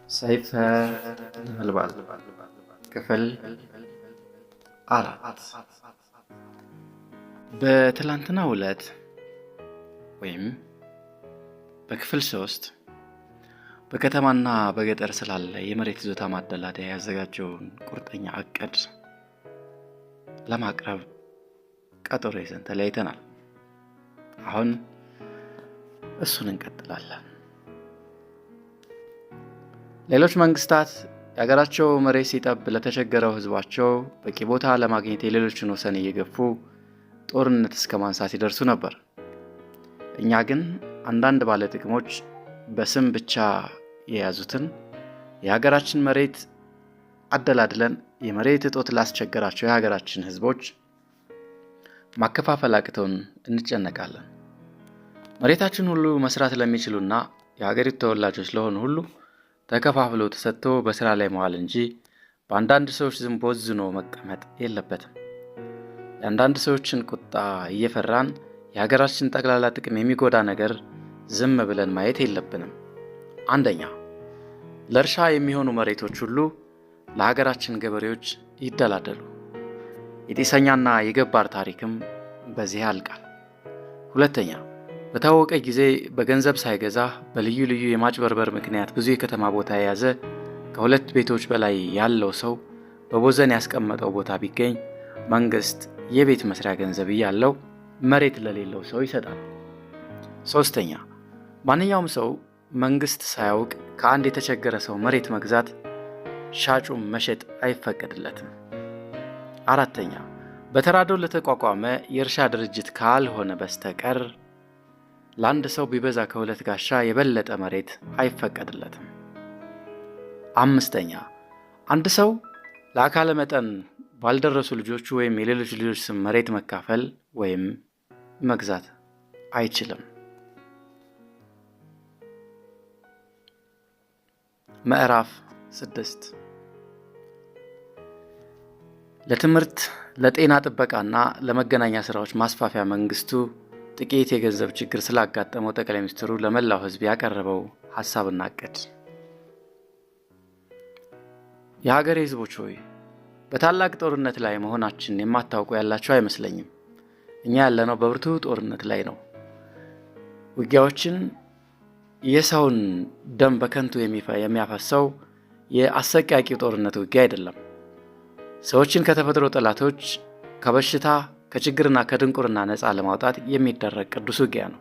ሰይፈ ነበልባል ክፍል 4። በትላንትናው ዕለት ወይም በክፍል 3 በከተማና በገጠር ስላለ የመሬት ይዞታ ማደላደያ ያዘጋጀውን ቁርጠኛ ዕቅድ ለማቅረብ ቀጠሮ ይዘን ተለያይተናል። አሁን እሱን እንቀጥላለን። ሌሎች መንግስታት የሀገራቸው መሬት ሲጠብ ለተቸገረው ህዝባቸው በቂ ቦታ ለማግኘት የሌሎችን ወሰን እየገፉ ጦርነት እስከ ማንሳት ይደርሱ ነበር። እኛ ግን አንዳንድ ባለጥቅሞች በስም ብቻ የያዙትን የሀገራችን መሬት አደላድለን የመሬት እጦት ላስቸገራቸው የሀገራችን ህዝቦች ማከፋፈል አቅቶን እንጨነቃለን። መሬታችን ሁሉ መስራት ለሚችሉና የሀገሪቱ ተወላጆች ለሆኑ ሁሉ ተከፋፍሎ ተሰጥቶ በስራ ላይ መዋል እንጂ በአንዳንድ ሰዎች ዝም ቦዝኖ መቀመጥ የለበትም። የአንዳንድ ሰዎችን ቁጣ እየፈራን የሀገራችን ጠቅላላ ጥቅም የሚጎዳ ነገር ዝም ብለን ማየት የለብንም። አንደኛ፣ ለእርሻ የሚሆኑ መሬቶች ሁሉ ለሀገራችን ገበሬዎች ይደላደሉ። የጤሰኛና የገባር ታሪክም በዚህ ያልቃል። ሁለተኛ፣ በታወቀ ጊዜ በገንዘብ ሳይገዛ በልዩ ልዩ የማጭበርበር ምክንያት ብዙ የከተማ ቦታ የያዘ ከሁለት ቤቶች በላይ ያለው ሰው በቦዘን ያስቀመጠው ቦታ ቢገኝ መንግስት የቤት መስሪያ ገንዘብ እያለው መሬት ለሌለው ሰው ይሰጣል። ሶስተኛ፣ ማንኛውም ሰው መንግስት ሳያውቅ ከአንድ የተቸገረ ሰው መሬት መግዛት፣ ሻጩም መሸጥ አይፈቀድለትም። አራተኛ፣ በተራድኦ ለተቋቋመ የእርሻ ድርጅት ካልሆነ በስተቀር ለአንድ ሰው ቢበዛ ከሁለት ጋሻ የበለጠ መሬት አይፈቀድለትም። አምስተኛ፣ አንድ ሰው ለአካለ መጠን ባልደረሱ ልጆቹ ወይም የሌሎች ልጆች ስም መሬት መካፈል ወይም መግዛት አይችልም። ምዕራፍ 6 ለትምህርት፣ ለጤና ጥበቃና ለመገናኛ ስራዎች ማስፋፊያ መንግስቱ ጥቂት የገንዘብ ችግር ስላጋጠመው ጠቅላይ ሚኒስትሩ ለመላው ህዝብ ያቀረበው ሐሳብና ዕቅድ። የሀገሬ ህዝቦች ሆይ፣ በታላቅ ጦርነት ላይ መሆናችን የማታውቁ ያላችሁ አይመስለኝም። እኛ ያለነው በብርቱ ጦርነት ላይ ነው። ውጊያዎችን የሰውን ደም በከንቱ የሚያፈሰው የአሰቃቂው ጦርነት ውጊያ አይደለም። ሰዎችን ከተፈጥሮ ጠላቶች፣ ከበሽታ፣ ከችግርና ከድንቁርና ነፃ ለማውጣት የሚደረግ ቅዱስ ውጊያ ነው።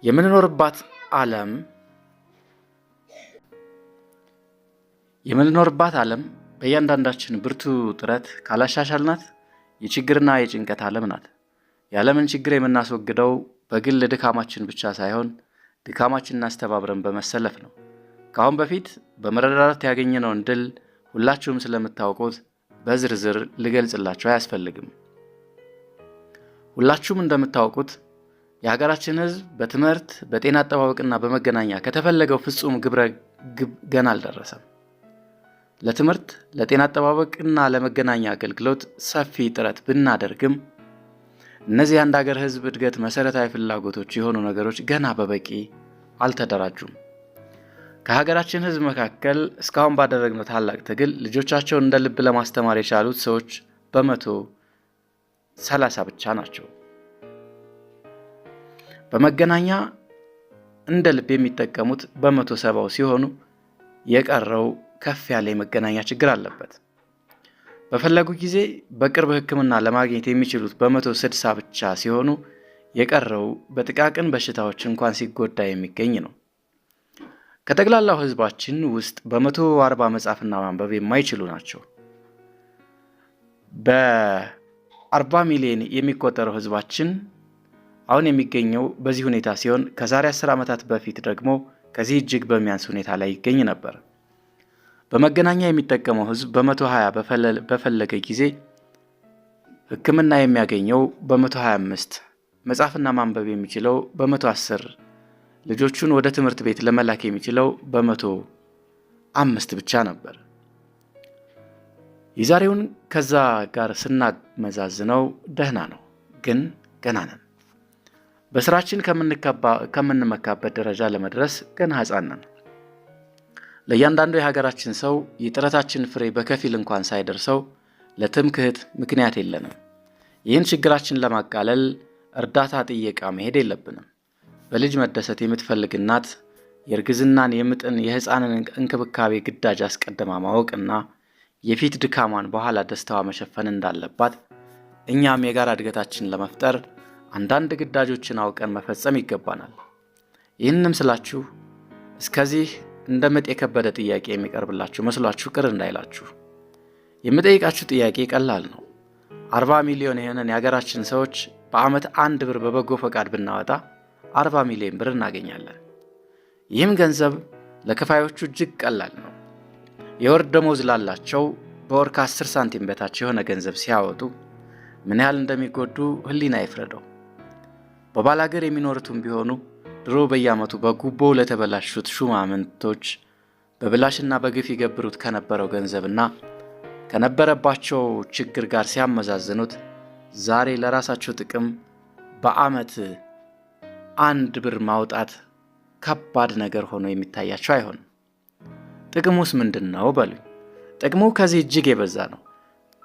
የምንኖርባት ዓለም በእያንዳንዳችን ብርቱ ጥረት ካላሻሻልናት የችግርና የጭንቀት ዓለም ናት። የዓለምን ችግር የምናስወግደው በግል ድካማችን ብቻ ሳይሆን ድካማችንን አስተባብረን በመሰለፍ ነው። ከአሁን በፊት በመረዳዳት ያገኘነውን ድል ሁላችሁም ስለምታውቁት በዝርዝር ልገልጽላችሁ አያስፈልግም። ሁላችሁም እንደምታውቁት የሀገራችን ህዝብ በትምህርት፣ በጤና አጠባበቅና በመገናኛ ከተፈለገው ፍጹም ግብ ገና አልደረሰም። ለትምህርት፣ ለጤና አጠባበቅና ለመገናኛ አገልግሎት ሰፊ ጥረት ብናደርግም እነዚህ የአንድ ሀገር ህዝብ እድገት መሰረታዊ ፍላጎቶች የሆኑ ነገሮች ገና በበቂ አልተደራጁም። ከሀገራችን ህዝብ መካከል እስካሁን ባደረግነው ታላቅ ትግል ልጆቻቸውን እንደ ልብ ለማስተማር የቻሉት ሰዎች በ130 ብቻ ናቸው። በመገናኛ እንደ ልብ የሚጠቀሙት በ170 ሲሆኑ የቀረው ከፍ ያለ የመገናኛ ችግር አለበት። በፈለጉ ጊዜ በቅርብ ሕክምና ለማግኘት የሚችሉት በ160 ብቻ ሲሆኑ የቀረው በጥቃቅን በሽታዎች እንኳን ሲጎዳ የሚገኝ ነው። ከጠቅላላው ህዝባችን ውስጥ በ140 መጻፍና ማንበብ የማይችሉ ናቸው። በ40 ሚሊዮን የሚቆጠረው ህዝባችን አሁን የሚገኘው በዚህ ሁኔታ ሲሆን ከዛሬ 10 ዓመታት በፊት ደግሞ ከዚህ እጅግ በሚያንስ ሁኔታ ላይ ይገኝ ነበር። በመገናኛ የሚጠቀመው ህዝብ በ120 በፈለገ ጊዜ ሕክምና የሚያገኘው በ125፣ መጻፍና ማንበብ የሚችለው በ110፣ ልጆቹን ወደ ትምህርት ቤት ለመላክ የሚችለው በ105 ብቻ ነበር። የዛሬውን ከዛ ጋር ስናመዛዝነው ደህና ነው፣ ግን ገና ነን። በስራችን ከምንመካበት ደረጃ ለመድረስ ገና ሕፃን ነን። ለእያንዳንዱ የሀገራችን ሰው የጥረታችን ፍሬ በከፊል እንኳን ሳይደርሰው ለትምክህት ምክንያት የለንም። ይህን ችግራችን ለማቃለል እርዳታ ጥየቃ መሄድ የለብንም። በልጅ መደሰት የምትፈልግ እናት የእርግዝናን፣ የምጥን፣ የሕፃንን እንክብካቤ ግዳጅ አስቀድማ ማወቅና የፊት ድካሟን በኋላ ደስታዋ መሸፈን እንዳለባት እኛም የጋራ እድገታችን ለመፍጠር አንዳንድ ግዳጆችን አውቀን መፈጸም ይገባናል። ይህንንም ስላችሁ እስከዚህ እንደ ምጥ የከበደ ጥያቄ የሚቀርብላችሁ መስሏችሁ ቅር እንዳይላችሁ። የምጠይቃችሁ ጥያቄ ቀላል ነው። 40 ሚሊዮን የሆነን የሀገራችን ሰዎች በዓመት 1 ብር በበጎ ፈቃድ ብናወጣ 40 ሚሊዮን ብር እናገኛለን። ይህም ገንዘብ ለከፋዮቹ እጅግ ቀላል ነው። የወር ደሞዝ ላላቸው በወር ከ10 ሳንቲም በታች የሆነ ገንዘብ ሲያወጡ ምን ያህል እንደሚጎዱ ሕሊና ይፍረደው። በባላገር የሚኖሩትም ቢሆኑ ድሮ በየዓመቱ በጉቦ ለተበላሹት ሹማምንቶች በብላሽና በግፍ ይገብሩት ከነበረው ገንዘብና ከነበረባቸው ችግር ጋር ሲያመዛዝኑት ዛሬ ለራሳቸው ጥቅም በዓመት 1 ብር ማውጣት ከባድ ነገር ሆኖ የሚታያቸው አይሆንም። ጥቅሙስ ምንድን ነው በሉኝ። ጥቅሙ ከዚህ እጅግ የበዛ ነው።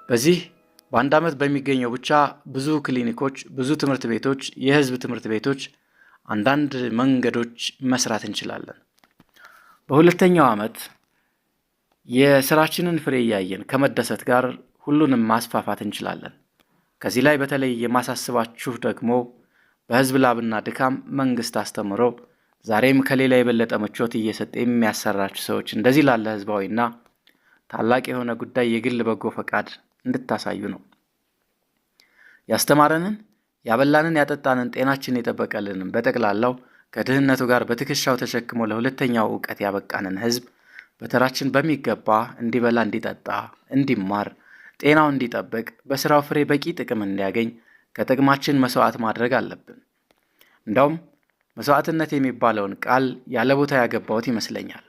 በዚህ በአንድ ዓመት በሚገኘው ብቻ ብዙ ክሊኒኮች፣ ብዙ ትምህርት ቤቶች፣ የህዝብ ትምህርት ቤቶች፣ አንዳንድ መንገዶች መስራት እንችላለን። በሁለተኛው ዓመት የስራችንን ፍሬ እያየን ከመደሰት ጋር ሁሉንም ማስፋፋት እንችላለን። ከዚህ ላይ በተለይ የማሳስባችሁ ደግሞ በህዝብ ላብና ድካም መንግስት አስተምሮ ዛሬም ከሌላ የበለጠ ምቾት እየሰጠ የሚያሰራችሁ ሰዎች እንደዚህ ላለ ህዝባዊና ታላቅ የሆነ ጉዳይ የግል በጎ ፈቃድ እንድታሳዩ ነው። ያስተማረንን፣ ያበላንን፣ ያጠጣንን፣ ጤናችንን የጠበቀልንን በጠቅላላው ከድህነቱ ጋር በትከሻው ተሸክሞ ለሁለተኛው ዕውቀት ያበቃንን ህዝብ በተራችን በሚገባ እንዲበላ፣ እንዲጠጣ፣ እንዲማር፣ ጤናው እንዲጠብቅ፣ በስራው ፍሬ በቂ ጥቅም እንዲያገኝ ከጥቅማችን መስዋዕት ማድረግ አለብን። እንዳውም መስዋዕትነት የሚባለውን ቃል ያለ ቦታ ያገባሁት ይመስለኛል።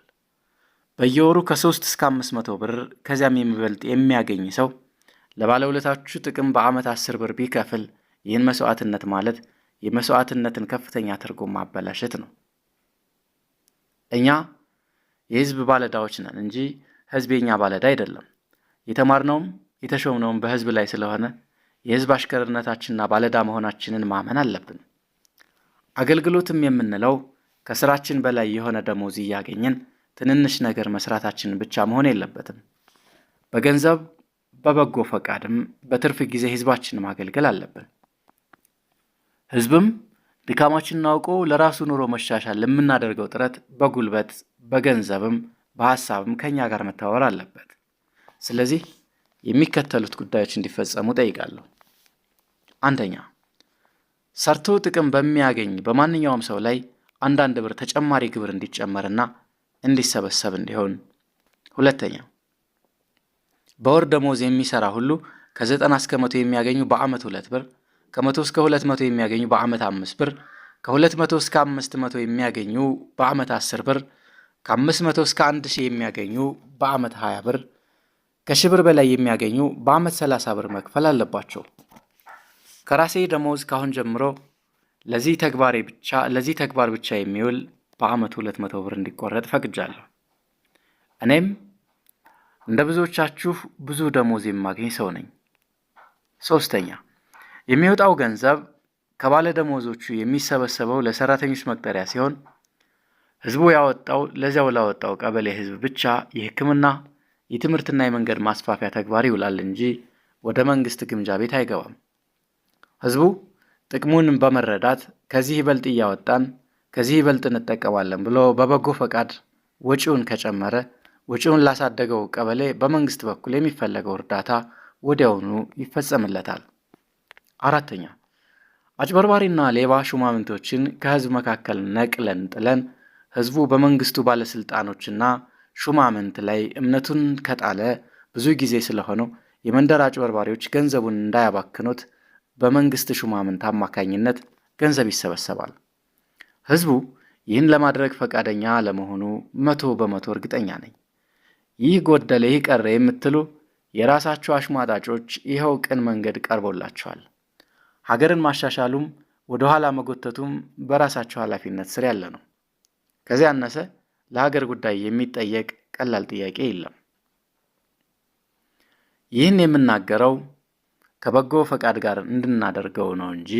በየወሩ ከ3 እስከ 500 ብር ከዚያም የሚበልጥ የሚያገኝ ሰው ለባለውለታችሁ ጥቅም በዓመት 10 ብር ቢከፍል ይህን መስዋዕትነት ማለት የመስዋዕትነትን ከፍተኛ ትርጉም ማበላሸት ነው። እኛ የህዝብ ባለዳዎች ነን እንጂ ህዝብ የኛ ባለዳ አይደለም። የተማርነውም የተሾምነውም በህዝብ ላይ ስለሆነ የህዝብ አሽከርነታችንና ባለዳ መሆናችንን ማመን አለብን። አገልግሎትም የምንለው ከስራችን በላይ የሆነ ደሞዝ እያገኘን ትንንሽ ነገር መስራታችን ብቻ መሆን የለበትም። በገንዘብ በበጎ ፈቃድም በትርፍ ጊዜ ህዝባችንን ማገልገል አለብን። ህዝብም ድካማችንን አውቆ ለራሱ ኑሮ መሻሻል ለምናደርገው ጥረት በጉልበት በገንዘብም በሐሳብም ከኛ ጋር መተባበር አለበት። ስለዚህ የሚከተሉት ጉዳዮች እንዲፈጸሙ ጠይቃለሁ። አንደኛ፣ ሰርቶ ጥቅም በሚያገኝ በማንኛውም ሰው ላይ 1 ብር ተጨማሪ ግብር እንዲጨመርና እንዲሰበሰብ እንዲሆን። ሁለተኛ፣ በወር ደሞዝ የሚሰራ ሁሉ ከ90 እስከ 100 የሚያገኙ በዓመት 2 ብር፣ ከ100 እስከ 200 የሚያገኙ በዓመት 5 ብር፣ ከ200 እስከ 500 የሚያገኙ በዓመት 10 ብር፣ ከ500 እስከ 1000 የሚያገኙ በዓመት 20 ብር፣ ከ1000 ብር በላይ የሚያገኙ በዓመት 30 ብር መክፈል አለባቸው። ከራሴ ደሞዝ ካሁን ጀምሮ ለዚህ ተግባር ብቻ የሚውል በዓመት 200 ብር እንዲቆረጥ ፈቅጃለሁ። እኔም እንደ ብዙዎቻችሁ ብዙ ደሞዝ የማገኝ ሰው ነኝ። ሶስተኛ፣ የሚወጣው ገንዘብ ከባለ ደሞዞቹ የሚሰበሰበው ለሰራተኞች መቅጠሪያ ሲሆን ህዝቡ ያወጣው ለዚያው ላወጣው ቀበሌ ህዝብ ብቻ የሕክምና የትምህርትና የመንገድ ማስፋፊያ ተግባር ይውላል እንጂ ወደ መንግስት ግምጃ ቤት አይገባም። ህዝቡ ጥቅሙን በመረዳት ከዚህ ይበልጥ እያወጣን ከዚህ ይበልጥ እንጠቀማለን ብሎ በበጎ ፈቃድ ወጪውን ከጨመረ ወጪውን ላሳደገው ቀበሌ በመንግስት በኩል የሚፈለገው እርዳታ ወዲያውኑ ይፈጸምለታል። አራተኛ፣ አጭበርባሪና ሌባ ሹማምንቶችን ከህዝብ መካከል ነቅለን ጥለን ህዝቡ በመንግስቱ ባለስልጣኖችና ሹማምንት ላይ እምነቱን ከጣለ ብዙ ጊዜ ስለሆነው የመንደር አጭበርባሪዎች ገንዘቡን እንዳያባክኑት በመንግስት ሹማምንት አማካኝነት ገንዘብ ይሰበሰባል። ህዝቡ ይህን ለማድረግ ፈቃደኛ ለመሆኑ 100% እርግጠኛ ነኝ። ይህ ጎደለ ይህ ቀረ የምትሉ የራሳችሁ አሽሟጣጮች ይኸው ቅን መንገድ ቀርቦላችኋል። ሀገርን ማሻሻሉም ወደ ኋላ መጎተቱም በራሳችሁ ኃላፊነት ስር ያለ ነው። ከዚያ ያነሰ ለሀገር ጉዳይ የሚጠየቅ ቀላል ጥያቄ የለም። ይህን የምናገረው ከበጎ ፈቃድ ጋር እንድናደርገው ነው እንጂ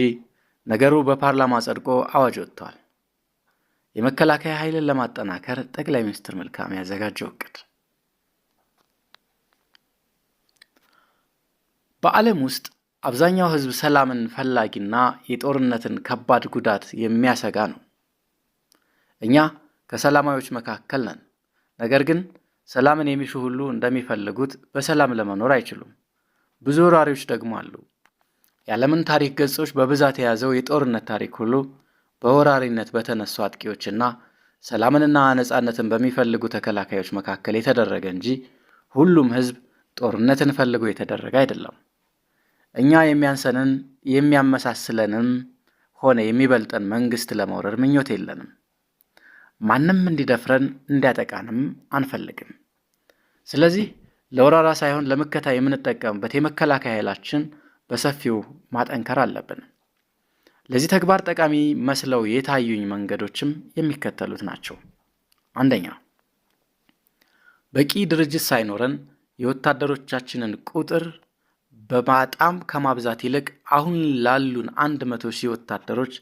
ነገሩ በፓርላማ ጸድቆ አዋጅ ወጥቷል። የመከላከያ ኃይልን ለማጠናከር ጠቅላይ ሚኒስትር መልካም ያዘጋጀው እቅድ። በዓለም ውስጥ አብዛኛው ሕዝብ ሰላምን ፈላጊና የጦርነትን ከባድ ጉዳት የሚያሰጋ ነው። እኛ ከሰላማዊዎች መካከል ነን። ነገር ግን ሰላምን የሚሹ ሁሉ እንደሚፈልጉት በሰላም ለመኖር አይችሉም። ብዙ ወራሪዎች ደግሞ አሉ። የዓለምን ታሪክ ገጾች በብዛት የያዘው የጦርነት ታሪክ ሁሉ በወራሪነት በተነሱ አጥቂዎችና ሰላምንና ነጻነትን በሚፈልጉ ተከላካዮች መካከል የተደረገ እንጂ ሁሉም ሕዝብ ጦርነትን ፈልጎ የተደረገ አይደለም። እኛ የሚያንሰንን የሚያመሳስለንም ሆነ የሚበልጠን መንግስት ለመውረድ ምኞት የለንም። ማንም እንዲደፍረን እንዲያጠቃንም አንፈልግም። ስለዚህ ለወራራ ሳይሆን ለመከታ የምንጠቀምበት የመከላከያ ኃይላችን በሰፊው ማጠንከር አለብን። ለዚህ ተግባር ጠቃሚ መስለው የታዩኝ መንገዶችም የሚከተሉት ናቸው። አንደኛ፣ በቂ ድርጅት ሳይኖረን የወታደሮቻችንን ቁጥር በጣም ከማብዛት ይልቅ አሁን ላሉን 100,000 ወታደሮች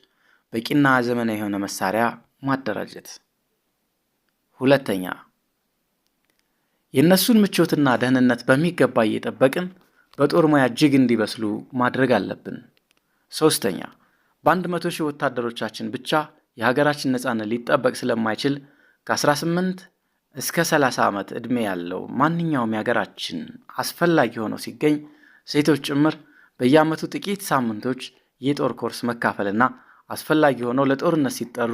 በቂና ዘመናዊ የሆነ መሳሪያ ማደራጀት። ሁለተኛ፣ የእነሱን ምቾትና ደህንነት በሚገባ እየጠበቅን በጦር ሙያ እጅግ እንዲበስሉ ማድረግ አለብን። ሶስተኛ፣ በ100,000 ወታደሮቻችን ብቻ የሀገራችን ነጻነት ሊጠበቅ ስለማይችል ከ18 እስከ 30 ዓመት ዕድሜ ያለው ማንኛውም የሀገራችን አስፈላጊ ሆኖ ሲገኝ ሴቶች ጭምር በየዓመቱ ጥቂት ሳምንቶች የጦር ኮርስ መካፈልና አስፈላጊ ሆነው ለጦርነት ሲጠሩ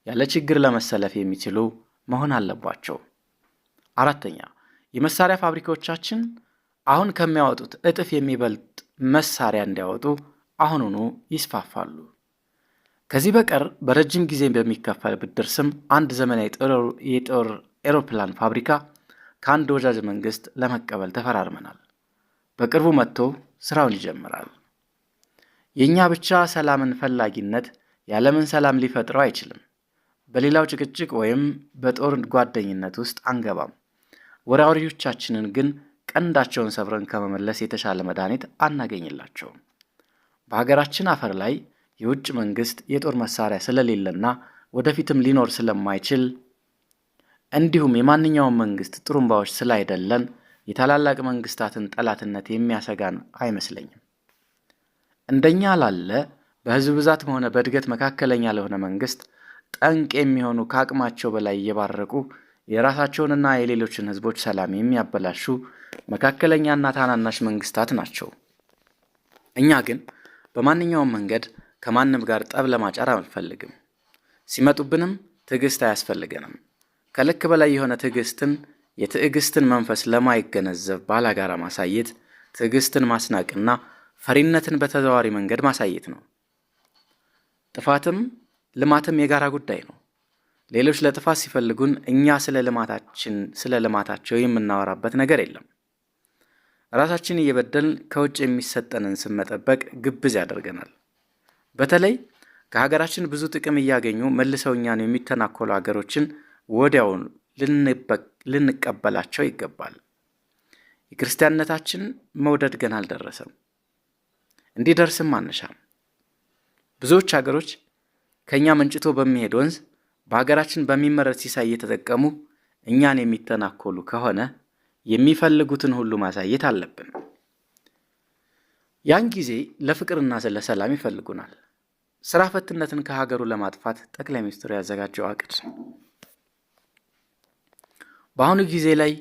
ያለ ችግር ለመሰለፍ የሚችሉ መሆን አለባቸው። አራተኛ፣ የመሳሪያ ፋብሪካዎቻችን አሁን ከሚያወጡት እጥፍ የሚበልጥ መሳሪያ እንዲያወጡ አሁኑኑ ይስፋፋሉ። ከዚህ በቀር በረጅም ጊዜ በሚከፈል ብድር ስም አንድ ዘመናዊ የጦር ኤሮፕላን ፋብሪካ ከአንድ ወዳጅ መንግስት ለመቀበል ተፈራርመናል። በቅርቡ መጥቶ ስራውን ይጀምራል። የእኛ ብቻ ሰላምን ፈላጊነት የዓለምን ሰላም ሊፈጥረው አይችልም። በሌላው ጭቅጭቅ ወይም በጦር ጓደኝነት ውስጥ አንገባም። ወራሪዎቻችንን ግን ቀንዳቸውን ሰብረን ከመመለስ የተሻለ መድኃኒት አናገኝላቸውም። በሀገራችን አፈር ላይ የውጭ መንግስት የጦር መሳሪያ ስለሌለና ወደፊትም ሊኖር ስለማይችል እንዲሁም የማንኛውም መንግስት ጥሩምባዎች ስላይደለን የታላላቅ መንግስታትን ጠላትነት የሚያሰጋን አይመስለኝም። እንደኛ ላለ በህዝብ ብዛትም ሆነ በእድገት መካከለኛ ለሆነ መንግስት ጠንቅ የሚሆኑ ከአቅማቸው በላይ እየባረቁ የራሳቸውንና የሌሎችን ህዝቦች ሰላም የሚያበላሹ መካከለኛና ታናናሽ መንግስታት ናቸው። እኛ ግን በማንኛውም መንገድ ከማንም ጋር ጠብ ለማጫር አንፈልግም። ሲመጡብንም ትዕግስት አያስፈልገንም። ከልክ በላይ የሆነ የትዕግስትን መንፈስ ለማይገነዘብ ባላጋራ ማሳየት ትዕግስትን ማስናቅና ፈሪነትን በተዘዋዋሪ መንገድ ማሳየት ነው። ጥፋትም ልማትም የጋራ ጉዳይ ነው። ሌሎች ለጥፋት ሲፈልጉን እኛ ስለ ልማታቸው የምናወራበት ነገር የለም። ራሳችን እየበደልን ከውጭ የሚሰጠንን ስም መጠበቅ ግብዝ ያደርገናል። በተለይ ከሀገራችን ብዙ ጥቅም እያገኙ መልሰው እኛን የሚተናኮሉ ሀገሮችን ወዲያውን ልንቀበላቸው ይገባል። የክርስቲያንነታችን መውደድ ገና አልደረሰም፣ እንዲደርስም አንሻም። ብዙዎች ሀገሮች ከእኛ መንጭቶ በሚሄድ ወንዝ በሀገራችን በሚመረት ሲሳይ እየተጠቀሙ እኛን የሚተናኮሉ ከሆነ የሚፈልጉትን ሁሉ ማሳየት አለብን። ያን ጊዜ ለፍቅርና ለሰላም ይፈልጉናል። ስራ ፈትነትን ከሀገሩ ለማጥፋት ጠቅላይ ሚኒስትሩ ያዘጋጀው ዕቅድ። በአሁኑ ጊዜ ላይ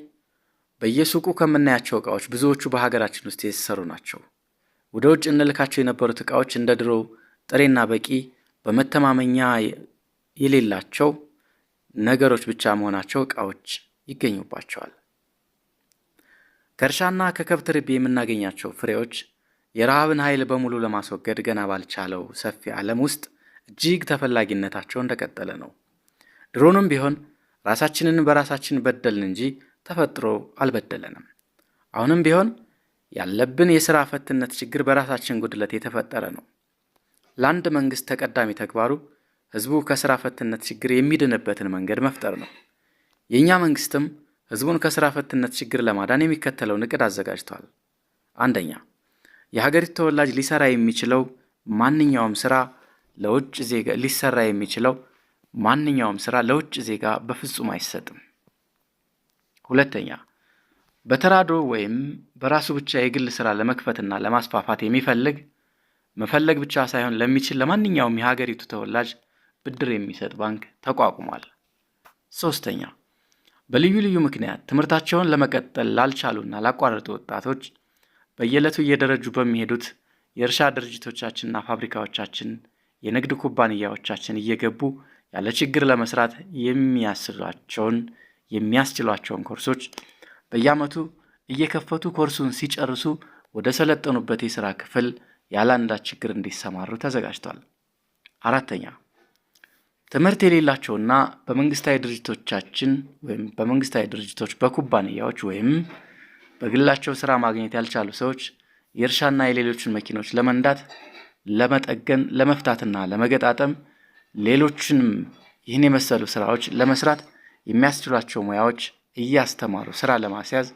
በየሱቁ ከምናያቸው ዕቃዎች ብዙዎቹ በሀገራችን ውስጥ የተሰሩ ናቸው። ወደ ውጭ እንልካቸው የነበሩት ዕቃዎች እንደ ድሮ ጥሬና በቂ በመተማመኛ የሌላቸው ነገሮች ብቻ መሆናቸው ዕቃዎች ይገኙባቸዋል። ከእርሻና ከከብት ርቢ የምናገኛቸው ፍሬዎች የረሃብን ኃይል በሙሉ ለማስወገድ ገና ባልቻለው ሰፊ ዓለም ውስጥ እጅግ ተፈላጊነታቸው እንደቀጠለ ነው። ድሮንም ቢሆን ራሳችንን በራሳችን በደልን እንጂ ተፈጥሮ አልበደለንም። አሁንም ቢሆን ያለብን የሥራ ፈትነት ችግር በራሳችን ጉድለት የተፈጠረ ነው። ለአንድ መንግስት ተቀዳሚ ተግባሩ ህዝቡ ከሥራ ፈትነት ችግር የሚድንበትን መንገድ መፍጠር ነው። የእኛ መንግስትም ህዝቡን ከስራ ፈትነት ችግር ለማዳን የሚከተለውን እቅድ አዘጋጅቷል። አንደኛ፣ የሀገሪቱ ተወላጅ ሊሰራ የሚችለው ማንኛውም ስራ ለውጭ ዜጋ በፍጹም አይሰጥም። ሁለተኛ፣ በተራዶ ወይም በራሱ ብቻ የግል ስራ ለመክፈትና ለማስፋፋት መፈለግ ብቻ ሳይሆን ለሚችል ለማንኛውም የሀገሪቱ ተወላጅ ብድር የሚሰጥ ባንክ ተቋቁሟል። ሶስተኛ፣ በልዩ ልዩ ምክንያት ትምህርታቸውን ለመቀጠል ላልቻሉና ላቋረጡ ወጣቶች በየዕለቱ እየደረጁ በሚሄዱት የእርሻ ድርጅቶቻችንና ፋብሪካዎቻችን የንግድ ኩባንያዎቻችን እየገቡ ያለ ችግር ለመስራት የሚያስችሏቸውን ኮርሶች በየዓመቱ እየከፈቱ ኮርሱን ሲጨርሱ ወደ ሰለጠኑበት የሥራ ክፍል ያለ አንዳች ችግር እንዲሰማሩ ተዘጋጅቷል። አራተኛ፣ ትምህርት የሌላቸውና በመንግስታዊ ድርጅቶች በኩባንያዎች ወይም በግላቸው ስራ ማግኘት ያልቻሉ ሰዎች የእርሻና የሌሎችን መኪኖች ለመንዳት፣ ለመጠገን፣ ለመፍታትና ለመገጣጠም ሌሎችንም ይህን የመሰሉ ስራዎች ለመስራት የሚያስችሏቸው ሙያዎች እያስተማሩ ስራ ለማስያዝ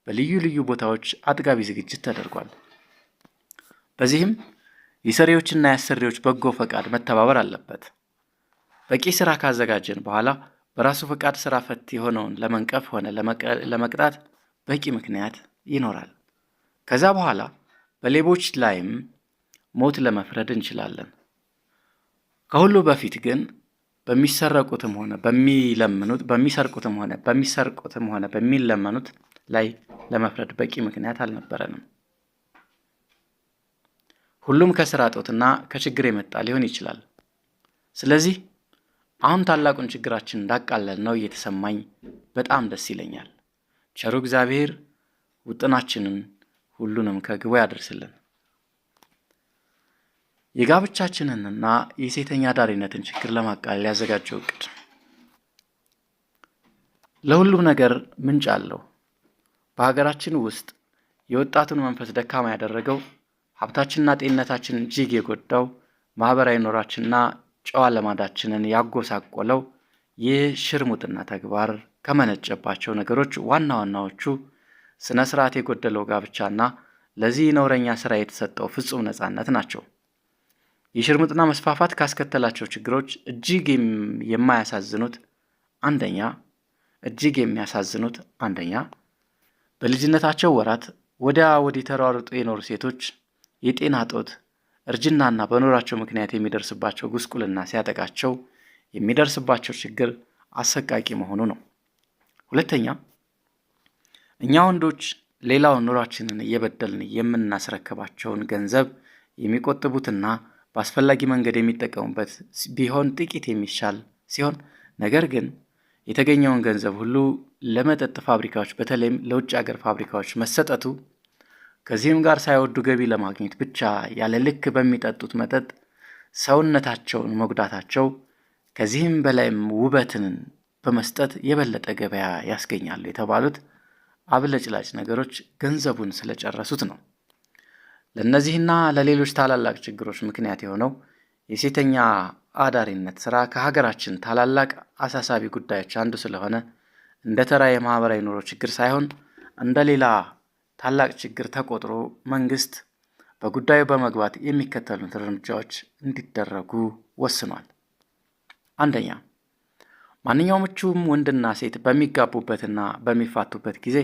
በልዩ ልዩ ቦታዎች አጥጋቢ ዝግጅት ተደርጓል። በዚህም የሰሪዎችና የአሰሪዎች በጎ ፈቃድ መተባበር አለበት። በቂ ስራ ካዘጋጀን በኋላ በራሱ ፈቃድ ስራ ፈት የሆነውን ለመንቀፍ ሆነ ለመቅጣት በቂ ምክንያት ይኖራል። ከዛ በኋላ በሌቦች ላይም ሞት ለመፍረድ እንችላለን። ከሁሉ በፊት ግን በሚሰርቁትም ሆነ በሚለመኑት ላይ ለመፍረድ በቂ ምክንያት አልነበረንም። ሁሉም ከስራ እጦትና ከችግር የመጣ ሊሆን ይችላል። ስለዚህ አሁን ታላቁን ችግራችን እንዳቃለል ነው እየተሰማኝ በጣም ደስ ይለኛል። ቸሩ እግዚአብሔር ውጥናችንን ሁሉንም ከግቡ ያደርስልን። የጋብቻችንንና የሴተኛ ዳሪነትን ችግር ለማቃለል ያዘጋጀው እቅድ። ለሁሉም ነገር ምንጭ አለው። በሀገራችን ውስጥ የወጣቱን መንፈስ ደካማ ያደረገው፣ ሀብታችንና ጤንነታችንን እጅግ የጎዳው፣ ማህበራዊ ኖራችንና ጨዋ ልማዳችንን ያጎሳቆለው የሽርሙጥና ተግባር ከመነጨባቸው ነገሮች ዋና ዋናዎቹ ስነ ስርዓት የጎደለው ጋብቻና ለዚህ ነውረኛ ስራ የተሰጠው ፍጹም ነፃነት ናቸው። የሽርሙጥና መስፋፋት ካስከተላቸው ችግሮች እጅግ የሚያሳዝኑት አንደኛ በልጅነታቸው ወራት ወዲያ ወዲህ ተሯሩጦ የኖሩ ሴቶች የጤና እጦት፣ እርጅናና በኖራቸው ምክንያት የሚደርስባቸው ጉስቁልና ሲያጠቃቸው የሚደርስባቸው ችግር አሰቃቂ መሆኑ ነው። ሁለተኛ፣ እኛ ወንዶች ሌላውን ኑሯችንን እየበደልን የምናስረክባቸውን ገንዘብ የሚቆጥቡትና በአስፈላጊ መንገድ የሚጠቀሙበት ቢሆን ጥቂት የሚሻል ሲሆን፣ ነገር ግን የተገኘውን ገንዘብ ሁሉ ለመጠጥ ፋብሪካዎች በተለይም ለውጭ ሀገር ፋብሪካዎች መሰጠቱ፣ ከዚህም ጋር ሳይወዱ ገቢ ለማግኘት ብቻ ያለ ልክ በሚጠጡት መጠጥ ሰውነታቸውን መጉዳታቸው፣ ከዚህም በላይም ውበትን በመስጠት የበለጠ ገበያ ያስገኛሉ የተባሉት አብለጭላጭ ነገሮች ገንዘቡን ስለጨረሱት ነው። ለእነዚህና ለሌሎች ታላላቅ ችግሮች ምክንያት የሆነው የሴተኛ አዳሪነት ስራ ከሀገራችን ታላላቅ አሳሳቢ ጉዳዮች አንዱ ስለሆነ እንደ ተራ የማህበራዊ ኑሮ ችግር ሳይሆን እንደ ሌላ ታላቅ ችግር ተቆጥሮ መንግስት በጉዳዩ በመግባት የሚከተሉት እርምጃዎች እንዲደረጉ ወስኗል። አንደኛ፣ ማንኛውም ወንድና ሴት በሚጋቡበትና በሚፋቱበት ጊዜ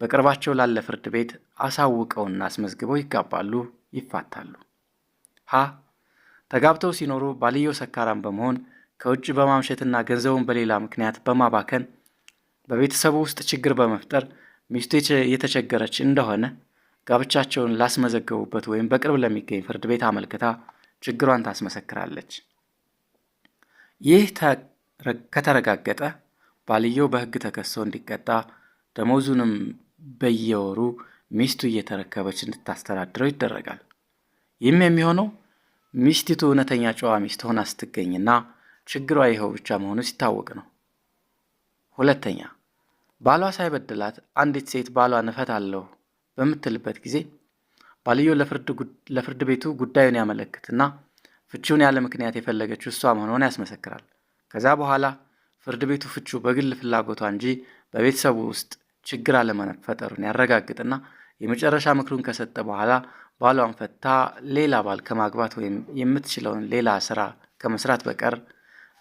በቅርባቸው ላለ ፍርድ ቤት አሳውቀውና አስመዝግበው ይጋባሉ፣ ይፋታሉ። ተጋብተው ሲኖሩ ባልየው ሰካራም በመሆን ከውጭ በማምሸትና ገንዘቡን በሌላ ምክንያት በማባከን በቤተሰቡ ውስጥ ችግር በመፍጠር ሚስቱ የተቸገረች እንደሆነ ጋብቻቸውን ላስመዘገቡበት ወይም በቅርብ ለሚገኝ ፍርድ ቤት አመልክታ ችግሯን ታስመሰክራለች። ይህ ከተረጋገጠ ባልየው በሕግ ተከሶ እንዲቀጣ፣ ደሞዙንም በየወሩ ሚስቱ እየተረከበች እንድታስተዳድረው ይደረጋል። ይህም የሚሆነው ሚስቲቱ እውነተኛ ጨዋ ሚስት ሆና ስትገኝና ችግሯ ይኸው ብቻ መሆኑ ሲታወቅ ነው። ሁለተኛ፣ ባሏ ሳይበድላት አንዲት ሴት ባሏን እፈታለሁ በምትልበት ጊዜ ባልየው ለፍርድ ቤቱ ጉዳዩን ያመለክትና ፍቺውን ያለ ምክንያት የፈለገችው እሷ መሆኗን ያስመሰክራል። ከዛ በኋላ ፍርድ ቤቱ ፍቺው በግል ፍላጎቷ እንጂ በቤተሰቡ ውስጥ ችግር አለመፈጠሩን ያረጋግጥና የመጨረሻ ምክሩን ከሰጠ በኋላ ባሏን ፈታ ሌላ ባል ከማግባት ወይም የምትችለውን ሌላ ስራ ከመስራት በቀር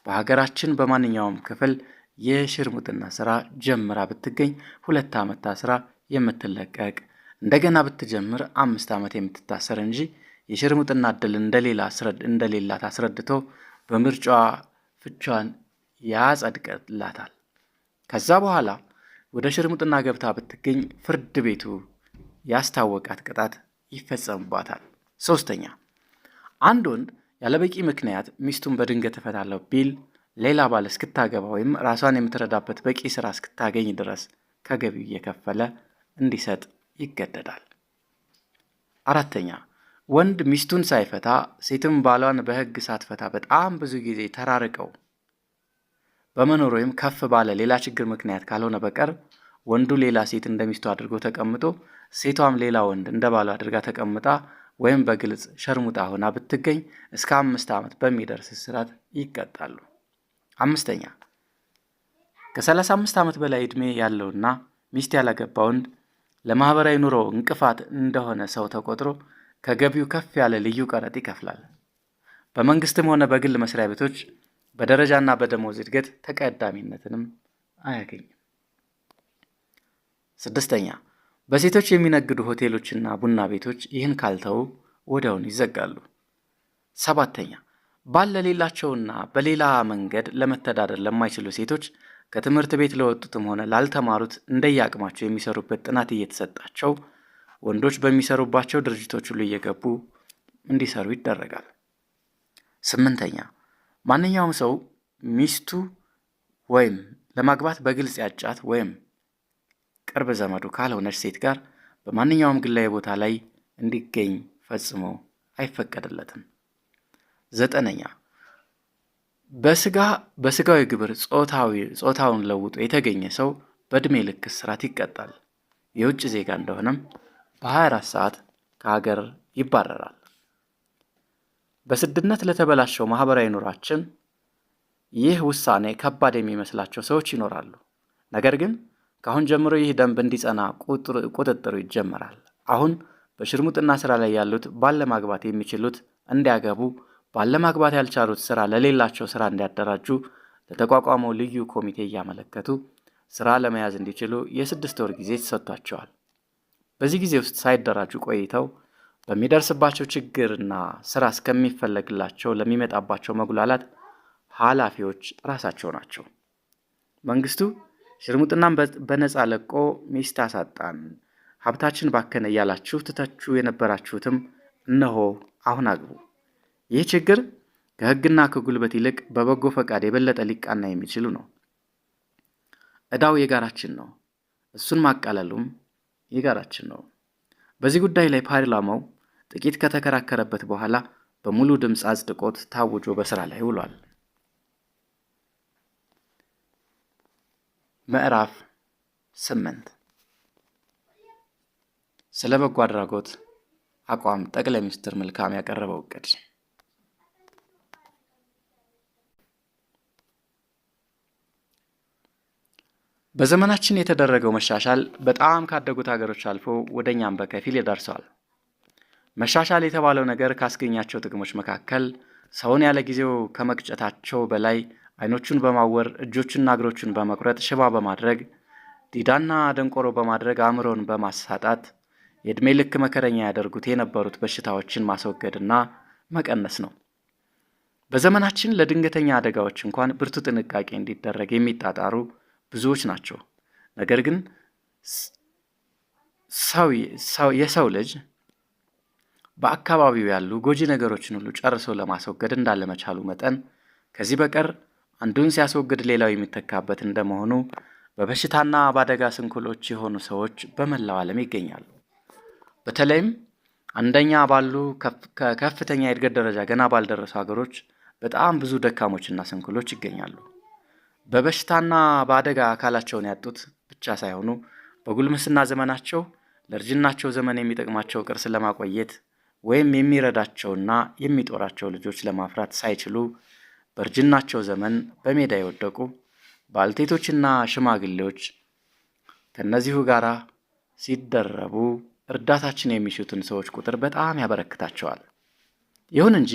በሀገራችን በማንኛውም ክፍል የሽርሙጥና ስራ ጀምራ ብትገኝ 2 ዓመት ታስራ የምትለቀቅ፣ እንደገና ብትጀምር 5 ዓመት የምትታሰር እንጂ የሽርሙጥና ዕድል እንደሌላት አስረድቶ በምርጫዋ ፍቿን ያጸድቅላታል። ከዛ በኋላ ወደ ሽርሙጥና ገብታ ብትገኝ ፍርድ ቤቱ ያስታወቃት ቅጣት ይፈጸምባታል። 3ኛ አንድ ወንድ ያለበቂ ምክንያት ሚስቱን በድንገት እፈታለሁ ቢል ሌላ ባል እስክታገባ ወይም ራሷን የምትረዳበት በቂ ስራ እስክታገኝ ድረስ ከገቢው እየከፈለ እንዲሰጥ ይገደዳል። 4ኛ ወንድ ሚስቱን ሳይፈታ ሴትም ባሏን በሕግ ሳትፈታ በጣም ብዙ ጊዜ ተራርቀው በመኖር ወይም ከፍ ባለ ሌላ ችግር ምክንያት ካልሆነ በቀር ወንዱ ሌላ ሴት እንደሚስቱ አድርጎ ተቀምጦ ሴቷም ሌላ ወንድ እንደ ባሏ አድርጋ ተቀምጣ ወይም በግልጽ ሸርሙጣ ሆና ብትገኝ እስከ 5 ዓመት በሚደርስ እስራት ይቀጣሉ። 5ኛ ከ35 ዓመት በላይ ዕድሜ ያለውና ሚስት ያላገባ ወንድ ለማህበራዊ ኑሮ እንቅፋት እንደሆነ ሰው ተቆጥሮ ከገቢው ከፍ ያለ ልዩ ቀረጥ ይከፍላል። በመንግስትም ሆነ በግል መስሪያ ቤቶች በደረጃና በደሞዝ እድገት ተቀዳሚነትንም አያገኝም። 6ኛ በሴቶች የሚነግዱ ሆቴሎችና ቡና ቤቶች ይህን ካልተው ወዲያውኑ ይዘጋሉ። 7ኛ ባል ለሌላቸውና በሌላ መንገድ ለመተዳደር ለማይችሉ ሴቶች ከትምህርት ቤት ለወጡትም ሆነ ላልተማሩት እንደየአቅማቸው የሚሰሩበት ጥናት እየተሰጣቸው ወንዶች በሚሰሩባቸው ድርጅቶች ሁሉ እየገቡ እንዲሰሩ ይደረጋል። 8ኛ ማንኛውም ሰው ሚስቱ ወይም ለማግባት በግልጽ ያጫት ወይም ቅርብ ዘመዱ ካልሆነች ሴት ጋር በማንኛውም ግላዊ ቦታ ላይ እንዲገኝ ፈጽሞ አይፈቀድለትም። 9ኛ በስጋዊ ግብር ጾታውን ለውጦ የተገኘ ሰው በዕድሜ ልክ እስራት ይቀጣል። የውጭ ዜጋ እንደሆነም በ24 ሰዓት ከሀገር ይባረራል። በስድነት ለተበላሸው ማህበራዊ ኑሯችን ይህ ውሳኔ ከባድ የሚመስላቸው ሰዎች ይኖራሉ። ነገር ግን ከአሁን ጀምሮ ይህ ደንብ እንዲጸና ቁጥጥሩ ይጀመራል። አሁን በሽርሙጥና ስራ ላይ ያሉት ባል ለማግባት የሚችሉት እንዲያገቡ፣ ባል ለማግባት ያልቻሉት ስራ ለሌላቸው ስራ እንዲያደራጁ ለተቋቋመው ልዩ ኮሚቴ እያመለከቱ ስራ ለመያዝ እንዲችሉ የ6 ወር ጊዜ ተሰጥቷቸዋል። በዚህ ጊዜ ውስጥ ሳይደራጁ ቆይተው በሚደርስባቸው ችግርና ስራ እስከሚፈለግላቸው ለሚመጣባቸው መጉላላት ኃላፊዎች ራሳቸው ናቸው። መንግስቱ ሽርሙጥናን በነፃ ለቆ ሚስት አሳጣን፣ ሀብታችን ባከነ እያላችሁ ትተቹ የነበራችሁትም እነሆ አሁን አግቡ። ይህ ችግር ከህግና ከጉልበት ይልቅ በበጎ ፈቃድ የበለጠ ሊቃና የሚችሉ ነው። ዕዳው የጋራችን ነው። እሱን ማቃለሉም የጋራችን ነው። በዚህ ጉዳይ ላይ ፓርላማው ጥቂት ከተከራከረበት በኋላ በሙሉ ድምፅ አጽድቆት ታውጆ በስራ ላይ ውሏል። ምዕራፍ 8 ስለ በጎ አድራጎት አቋም ጠቅላይ ሚኒስትር መልካም ያቀረበው ዕቅድ። በዘመናችን የተደረገው መሻሻል በጣም ካደጉት ሀገሮች አልፎ ወደኛም በከፊል ይደርሳል። መሻሻል የተባለው ነገር ካስገኛቸው ጥቅሞች መካከል ሰውን ያለ ጊዜው ከመቅጨታቸው በላይ አይኖቹን በማወር እጆቹና እግሮቹን በመቁረጥ ሽባ በማድረግ ዲዳና ደንቆሮ በማድረግ አእምሮን በማሳጣት የዕድሜ ልክ መከረኛ ያደርጉት የነበሩት በሽታዎችን ማስወገድና መቀነስ ነው። በዘመናችን ለድንገተኛ አደጋዎች እንኳን ብርቱ ጥንቃቄ እንዲደረግ የሚጣጣሩ ብዙዎች ናቸው። ነገር ግን የሰው ልጅ በአካባቢው ያሉ ጎጂ ነገሮችን ሁሉ ጨርሶ ለማስወገድ እንዳለመቻሉ መጠን ከዚህ በቀር አንዱን ሲያስወግድ ሌላው የሚተካበት እንደመሆኑ በበሽታና በአደጋ ስንኩሎች የሆኑ ሰዎች በመላው ዓለም ይገኛሉ። በተለይም አንደኛ ባሉ ከከፍተኛ የእድገት ደረጃ ገና ባልደረሱ ሀገሮች በጣም ብዙ ደካሞችና ስንኩሎች ይገኛሉ። በበሽታና በአደጋ አካላቸውን ያጡት ብቻ ሳይሆኑ በጉልምስና ዘመናቸው ለእርጅናቸው ዘመን የሚጠቅማቸው ቅርስ ለማቆየት ወይም የሚረዳቸውና የሚጦራቸው ልጆች ለማፍራት ሳይችሉ በእርጅናቸው ዘመን በሜዳ የወደቁ ባልቴቶችና ሽማግሌዎች ከነዚሁ ጋር ሲደረቡ እርዳታችን የሚሹትን ሰዎች ቁጥር በጣም ያበረክታቸዋል። ይሁን እንጂ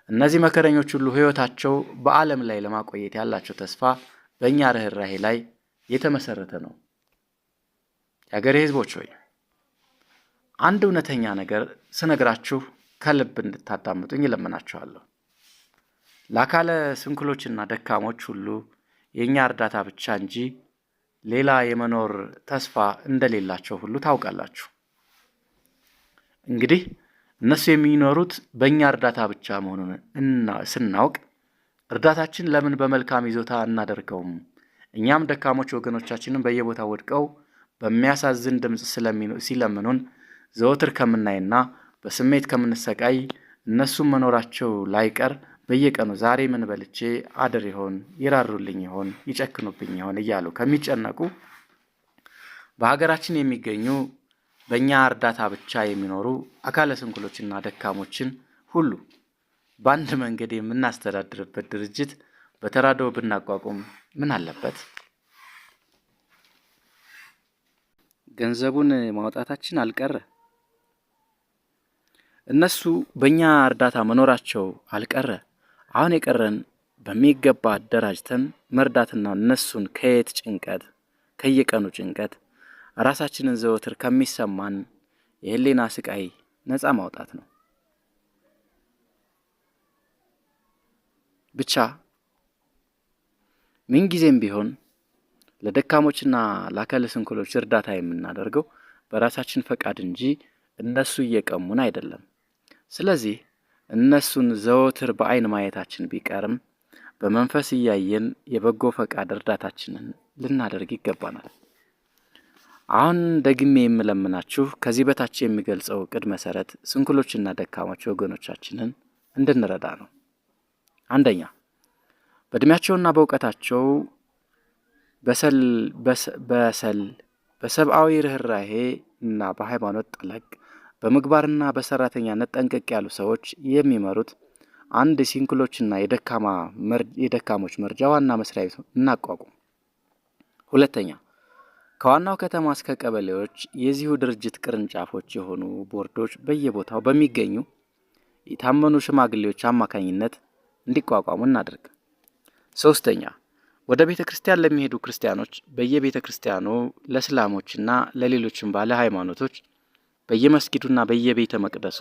እነዚህ መከረኞች ሁሉ ሕይወታቸው በዓለም ላይ ለማቆየት ያላቸው ተስፋ በእኛ ርኅራኄ ላይ የተመሰረተ ነው። የአገሬ ሕዝቦች ሆይ አንድ እውነተኛ ነገር ስነግራችሁ ከልብ እንድታዳምጡኝ እለምናችኋለሁ። ለአካለ ስንኩሎችና ደካሞች ሁሉ የእኛ እርዳታ ብቻ እንጂ ሌላ የመኖር ተስፋ እንደሌላቸው ሁሉ ታውቃላችሁ። እንግዲህ እነሱ የሚኖሩት በእኛ እርዳታ ብቻ መሆኑን ስናውቅ እርዳታችን ለምን በመልካም ይዞታ እናደርገውም? እኛም ደካሞች ወገኖቻችንን በየቦታው ወድቀው በሚያሳዝን ድምፅ ሲለምኑን ዘወትር ከምናይና በስሜት ከምንሰቃይ እነሱም መኖራቸው ላይቀር በየቀኑ ዛሬ ምን በልቼ አድር ይሆን፣ ይራሩልኝ ይሆን፣ ይጨክኑብኝ ይሆን እያሉ ከሚጨነቁ በሀገራችን የሚገኙ በእኛ እርዳታ ብቻ የሚኖሩ አካለ ስንኩሎችና ደካሞችን ሁሉ በአንድ መንገድ የምናስተዳድርበት ድርጅት በተራድኦ ብናቋቁም ምን አለበት? ገንዘቡን ማውጣታችን አልቀረ፣ እነሱ በእኛ እርዳታ መኖራቸው አልቀረ። አሁን የቀረን በሚገባ አደራጅተን መርዳትና እነሱን ከየቀኑ ጭንቀት ራሳችንን ዘወትር ከሚሰማን የህሊና ስቃይ ነፃ ማውጣት ነው። ብቻ ምንጊዜም ቢሆን ለደካሞችና ለአካለ ስንኩሎች እርዳታ የምናደርገው በራሳችን ፈቃድ እንጂ እነሱ እየቀሙን አይደለም። ስለዚህ እነሱን ዘወትር በአይን ማየታችን ቢቀርም በመንፈስ እያየን የበጎ ፈቃድ እርዳታችንን ልናደርግ ይገባናል። አሁን ደግሜ የምለምናችሁ ከዚህ በታች የሚገልጸው ዕቅድ መሰረት ስንኩሎችና ደካሞች ወገኖቻችንን እንድንረዳ ነው። አንደኛ፣ በእድሜያቸውና በእውቀታቸው በሰብአዊ ርኅራኄ እና በሃይማኖት ጠለቅ በምግባርና በሰራተኛነት ጠንቀቅ ያሉ ሰዎች የሚመሩት አንድ የስንኩሎችና የደካሞች መርጃ ዋና መስሪያ ቤት እናቋቁም። ሁለተኛ፣ ከዋናው ከተማ እስከ ቀበሌዎች የዚሁ ድርጅት ቅርንጫፎች የሆኑ ቦርዶች በየቦታው በሚገኙ የታመኑ ሽማግሌዎች አማካኝነት እንዲቋቋሙ እናድርግ። ሶስተኛ፣ ወደ ቤተ ክርስቲያን ለሚሄዱ ክርስቲያኖች በየቤተ ክርስቲያኑ፣ ለእስላሞችና ለሌሎችም ባለ ሃይማኖቶች በየመስጊዱና በየቤተ መቅደሱ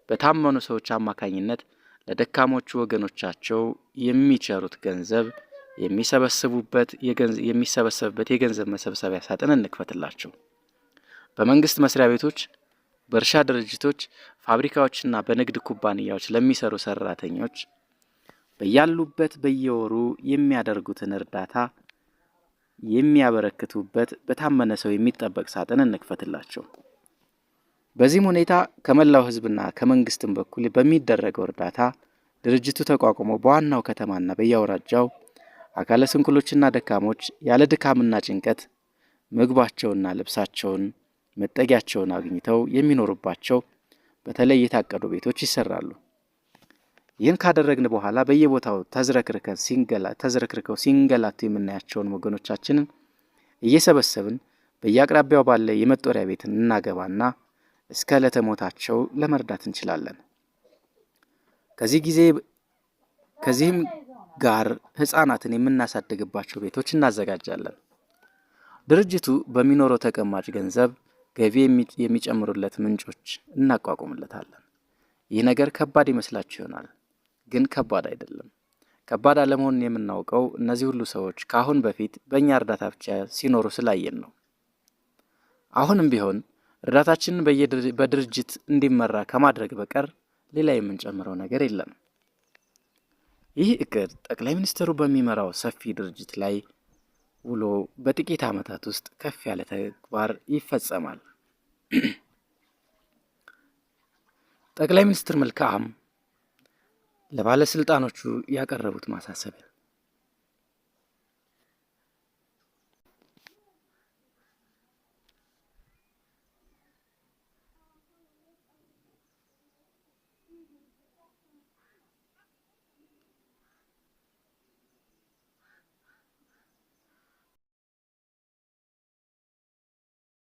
በታመኑ ሰዎች አማካኝነት ለደካሞቹ ወገኖቻቸው የሚቸሩት ገንዘብ የሚሰበሰብበት የገንዘብ መሰብሰቢያ ሳጥን እንክፈትላቸው። በመንግስት መስሪያ ቤቶች፣ በእርሻ ድርጅቶች፣ ፋብሪካዎችና በንግድ ኩባንያዎች ለሚሰሩ ሰራተኞች በያሉበት በየወሩ የሚያደርጉትን እርዳታ የሚያበረክቱበት በታመነ ሰው የሚጠበቅ ሳጥን እንክፈትላቸው። በዚህም ሁኔታ ከመላው ሕዝብና ከመንግስትም በኩል በሚደረገው እርዳታ ድርጅቱ ተቋቁሞ በዋናው ከተማና በየአውራጃው አካለ ስንኩሎችና ደካሞች ያለ ድካምና ጭንቀት ምግባቸውና ልብሳቸውን መጠጊያቸውን አግኝተው የሚኖሩባቸው በተለይ የታቀዱ ቤቶች ይሰራሉ። ይህን ካደረግን በኋላ በየቦታው ተዝረክርከው ሲንገላቱ የምናያቸውን ወገኖቻችንን እየሰበሰብን በየአቅራቢያው ባለ የመጦሪያ ቤትን እናገባና እስከ ዕለተ ሞታቸው ለመርዳት እንችላለን። ከዚህም ጋር ሕፃናትን የምናሳድግባቸው ቤቶች እናዘጋጃለን። ድርጅቱ በሚኖረው ተቀማጭ ገንዘብ ገቢ የሚጨምሩለት ምንጮች እናቋቁምለታለን። ይህ ነገር ከባድ ይመስላችሁ ይሆናል፣ ግን ከባድ አይደለም። ከባድ አለመሆኑን የምናውቀው እነዚህ ሁሉ ሰዎች ከአሁን በፊት በእኛ እርዳታ ብቻ ሲኖሩ ስላየን ነው። አሁንም ቢሆን እርዳታችንን በድርጅት እንዲመራ ከማድረግ በቀር ሌላ የምንጨምረው ነገር የለም። ይህ እቅድ ጠቅላይ ሚኒስትሩ በሚመራው ሰፊ ድርጅት ላይ ውሎ በጥቂት ዓመታት ውስጥ ከፍ ያለ ተግባር ይፈጸማል። ጠቅላይ ሚኒስትር መልካም ለባለስልጣኖቹ ያቀረቡት ማሳሰቢያ